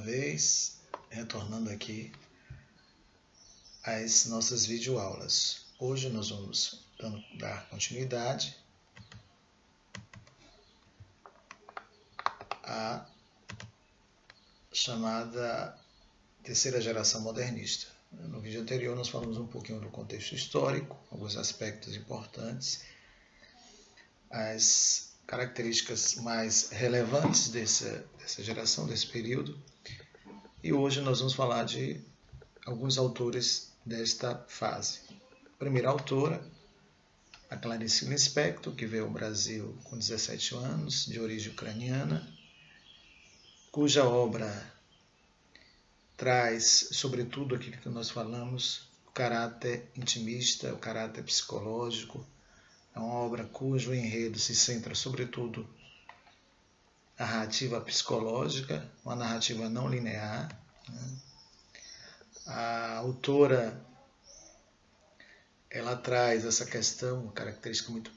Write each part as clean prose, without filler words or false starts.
vez, retornando aqui às nossas videoaulas. Hoje nós vamos dar continuidade à chamada terceira geração modernista. No vídeo anterior nós falamos um pouquinho do contexto histórico, alguns aspectos importantes, as características mais relevantes dessa geração, desse período. E hoje nós vamos falar de alguns autores desta fase. A primeira autora, a Clarice Lispector, que veio ao Brasil com 17 anos, de origem ucraniana, cuja obra traz, sobretudo, aquilo que nós falamos, o caráter intimista, o caráter psicológico. É uma obra cujo enredo se centra, sobretudo, na narrativa psicológica, uma narrativa não linear. A autora, ela traz essa questão, uma característica muito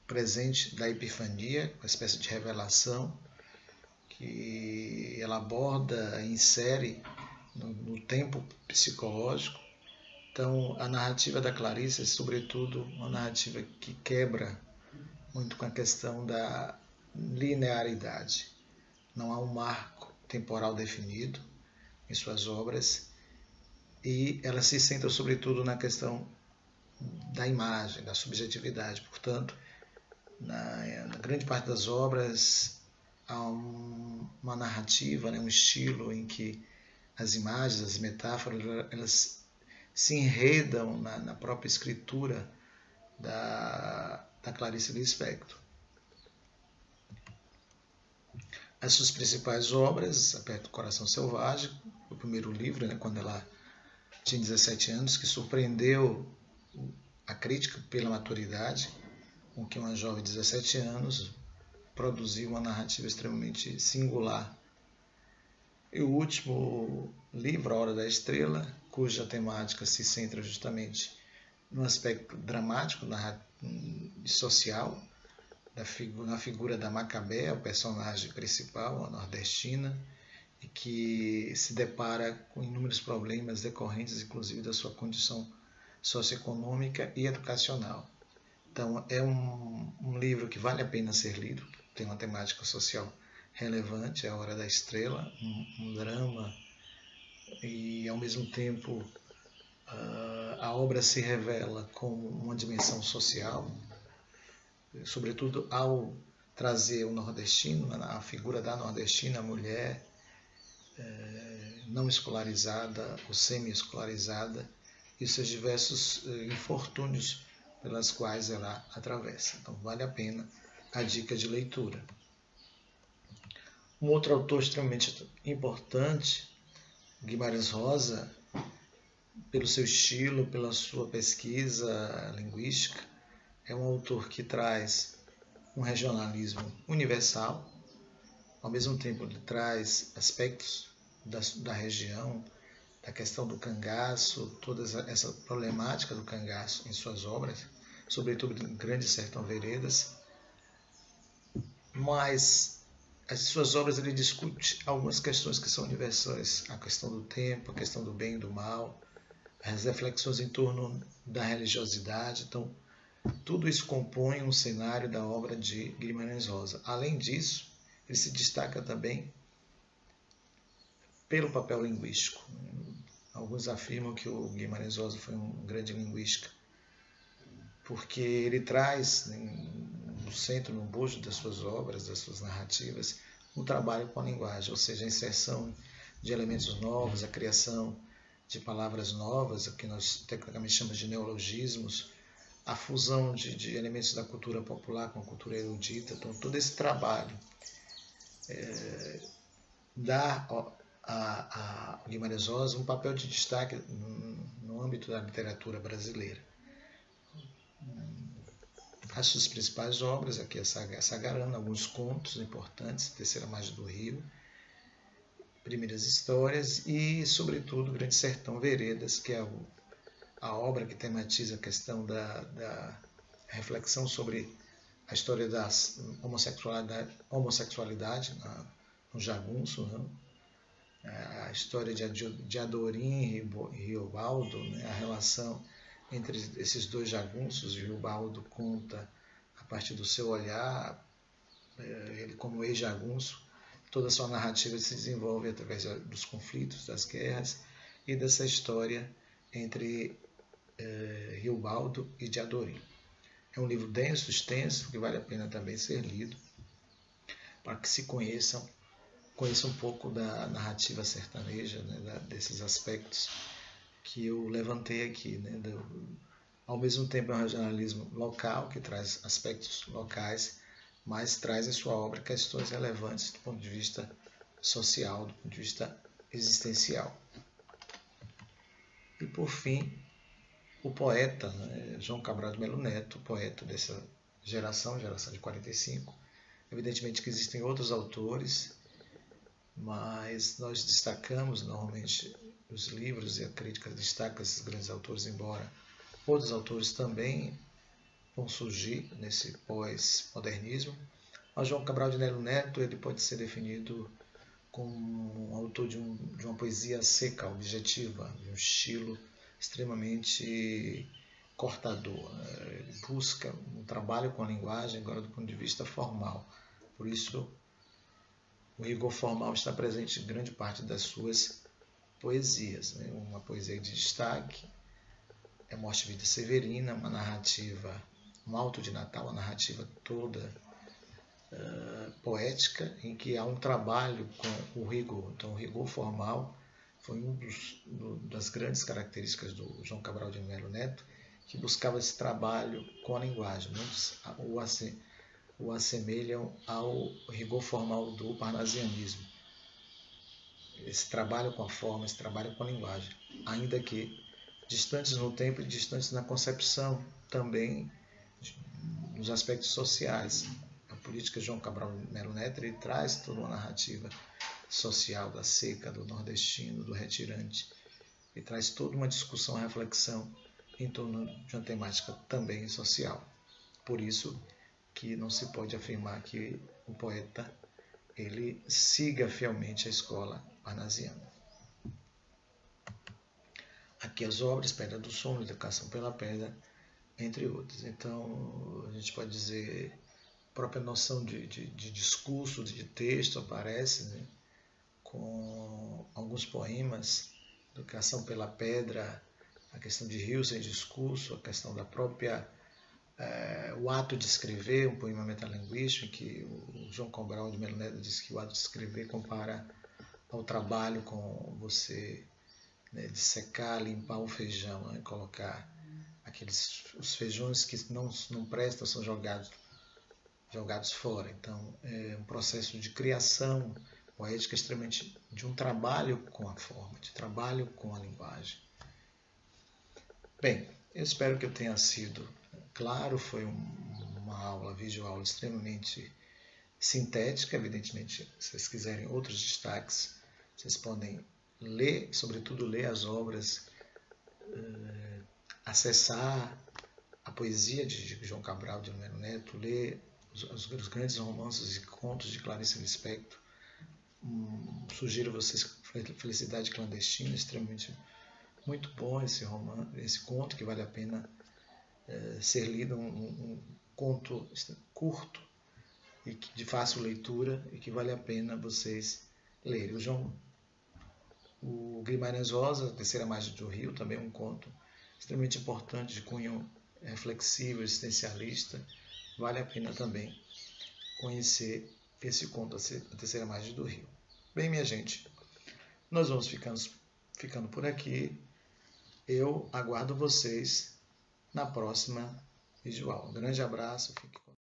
presente da epifania, uma espécie de revelação, que ela aborda e insere no tempo psicológico. Então, a narrativa da Clarice é, sobretudo, uma narrativa que quebra muito com a questão da linearidade. Não há um marco temporal definido em suas obras e ela se centra, sobretudo, na questão da imagem, da subjetividade. Portanto, na grande parte das obras há uma narrativa, um estilo em que as imagens, as metáforas, elas se enredam na própria escritura da Clarice Lispector. As suas principais obras, Aperta o Coração Selvagem, o primeiro livro, quando ela tinha 17 anos, que surpreendeu a crítica pela maturidade, com que uma jovem de 17 anos produziu uma narrativa extremamente singular. E o último livro, A Hora da Estrela, cuja temática se centra justamente no aspecto dramático e social, na figura da Macabea, o personagem principal, a nordestina, e que se depara com inúmeros problemas decorrentes, inclusive, da sua condição socioeconômica e educacional. Então, é um livro que vale a pena ser lido, tem uma temática social relevante, A Hora da Estrela, um drama, e ao mesmo tempo a obra se revela como uma dimensão social, sobretudo ao trazer o nordestino, a figura da nordestina, a mulher não escolarizada ou semi-escolarizada, e seus diversos infortúnios pelas quais ela atravessa. Então, vale a pena a dica de leitura. Um outro autor extremamente importante, Guimarães Rosa, pelo seu estilo, pela sua pesquisa linguística, é um autor que traz um regionalismo universal, ao mesmo tempo ele traz aspectos da região, da questão do cangaço, toda essa problemática do cangaço em suas obras, sobretudo em Grande Sertão Veredas, mas as suas obras ele discute algumas questões que são universais, a questão do tempo, a questão do bem e do mal, as reflexões em torno da religiosidade. Então, tudo isso compõe um cenário da obra de Guimarães Rosa. Além disso, ele se destaca também pelo papel linguístico. Alguns afirmam que o Guimarães Rosa foi um grande linguista, porque ele traz no centro, no bojo das suas obras, das suas narrativas, um trabalho com a linguagem, ou seja, a inserção de elementos novos, a criação de palavras novas, o que nós tecnicamente chamamos de neologismos, a fusão de elementos da cultura popular com a cultura erudita. Então, todo esse trabalho dá a Guimarães Rosa um papel de destaque no âmbito da literatura brasileira. As suas principais obras, aqui a Sagarana, alguns contos importantes, Terceira Margem do Rio, Primeiras Histórias e, sobretudo, Grande Sertão Veredas, que é a obra que tematiza a questão da reflexão sobre a história da homossexualidade no jagunço, a história de Adorim e Riobaldo, né, a relação entre esses dois jagunços. Riobaldo conta, a partir do seu olhar, ele como ex-jagunço, toda a sua narrativa se desenvolve através dos conflitos, das guerras e dessa história entre Riobaldo e de Adorim. É um livro denso, extenso, que vale a pena também ser lido, para que se conheça um pouco da narrativa sertaneja, né, desses aspectos que eu levantei aqui. Né, ao mesmo tempo é um regionalismo local, que traz aspectos locais, mas traz em sua obra questões relevantes do ponto de vista social, do ponto de vista existencial. E por fim, o poeta, né, João Cabral de Melo Neto, poeta dessa geração de 45. Evidentemente que existem outros autores, mas nós destacamos normalmente os livros, e a crítica destaca esses grandes autores, embora outros autores também vão surgir nesse pós-modernismo. Mas João Cabral de Melo Neto, ele pode ser definido como um autor de uma poesia seca, objetiva, de um estilo extremamente cortador. Ele busca um trabalho com a linguagem, agora do ponto de vista formal. Por isso, o rigor formal está presente em grande parte das suas poesias. Né? Uma poesia de destaque é Morte e Vida Severina, uma narrativa, um Alto de Natal, uma narrativa toda poética, em que há um trabalho com o rigor. Então, o rigor formal foi das grandes características do João Cabral de Melo Neto, que buscava esse trabalho com a linguagem. Muitos o assemelham ao rigor formal do parnasianismo. Esse trabalho com a forma, esse trabalho com a linguagem, ainda que distantes no tempo e distantes na concepção também nos aspectos sociais. A política de João Cabral de Melo Neto, ele traz toda uma narrativa social da seca, do nordestino, do retirante, e traz toda uma discussão, reflexão em torno de uma temática também social. Por isso que não se pode afirmar que o poeta ele siga fielmente a escola parnasiana. Aqui as obras, Pedra do Sono, Educação pela Pedra, entre outras. Então, a gente pode dizer, a própria noção de discurso, de texto aparece, né, com alguns poemas, Educação pela Pedra, a questão de rio sem discurso, a questão da própria, o ato de escrever, um poema metalinguístico, em que o João Cabral de Melo Neto diz que o ato de escrever compara ao trabalho com você, né, de secar, limpar o feijão, né, colocar os feijões que não prestam são jogados fora. Então, é um processo de criação poética extremamente de um trabalho com a forma, de trabalho com a linguagem. Bem, eu espero que eu tenha sido claro. Foi uma aula, videoaula extremamente sintética. Evidentemente, se vocês quiserem outros destaques, vocês podem ler, sobretudo ler as obras, acessar a poesia de João Cabral de Melo Neto, ler os grandes romances e contos de Clarice Lispector. Sugiro a vocês Felicidade Clandestina, extremamente muito bom esse romance, esse conto, que vale a pena ser lido, um conto curto e de fácil leitura, e que vale a pena vocês lerem. O Guimarães Rosa, Terceira Margem do Rio, também um conto extremamente importante, de cunho reflexivo, existencialista. Vale a pena também conhecer esse conto, A Terceira Margem do Rio. Bem, minha gente, nós vamos ficando por aqui. Eu aguardo vocês na próxima videoaula. Um grande abraço, fique com